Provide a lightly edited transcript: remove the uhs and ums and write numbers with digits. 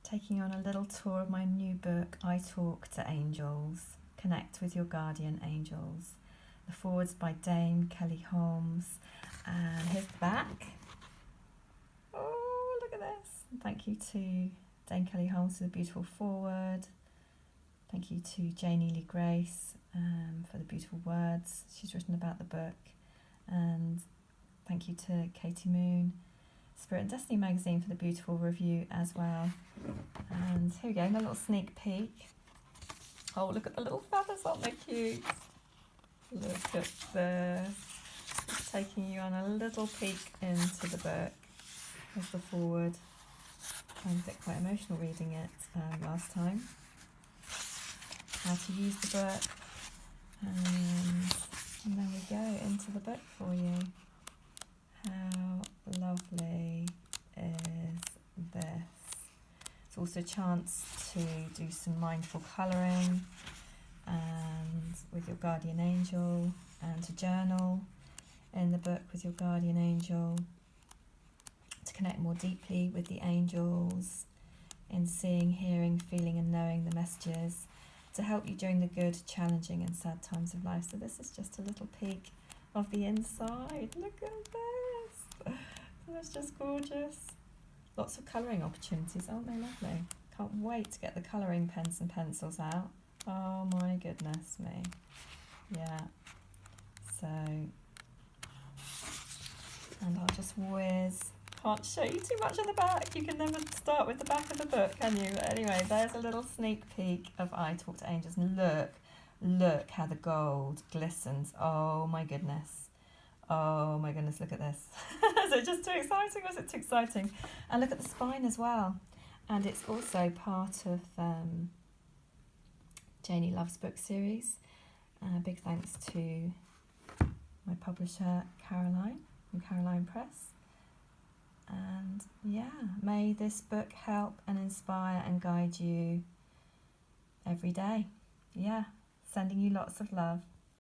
taking you on a little tour of my new book, I Talk to Angels, Connect with Your Guardian Angels. The foreword's by Dame Kelly Holmes, and here's the back. Oh, look at this. Thank you to Dame Kelly Holmes for the beautiful foreword. Thank you to Janie Lee Grace for the beautiful words she's written about the book. And thank you to Katie Moon, Spirit and Destiny magazine, for the beautiful review as well. And here we go, a little sneak peek. Oh, look at the little feathers, aren't they cute? Look at this. Just taking you on a little peek into the book. Here's the foreword. I found it quite emotional reading it last time. How to use the book. And there we go, into the book for you. How lovely is this? It's also a chance to do some mindful colouring and with your guardian angel, and to journal in the book with your guardian angel, to connect more deeply with the angels in seeing, hearing, feeling and knowing the messages to help you during the good, challenging and sad times of life. So this is just a little peek of the inside. Look at this. That's just gorgeous. Lots of colouring opportunities, aren't they lovely? Can't wait to get the colouring pens and pencils out. Oh my goodness me. Yeah. So, and I'll just whiz. Can't show you too much of the back. You can never start with the back of the book, can you? But anyway, there's a little sneak peek of I Talk to Angels. And look how the gold glistens. Oh my goodness. Oh my goodness, look at this. Is it just too exciting? Was it too exciting? And look at the spine as well. And it's also part of Janie Love's book series. Big thanks to my publisher, Caroline, from Caroline Press. And yeah, may this book help and inspire and guide you every day. Yeah, sending you lots of love.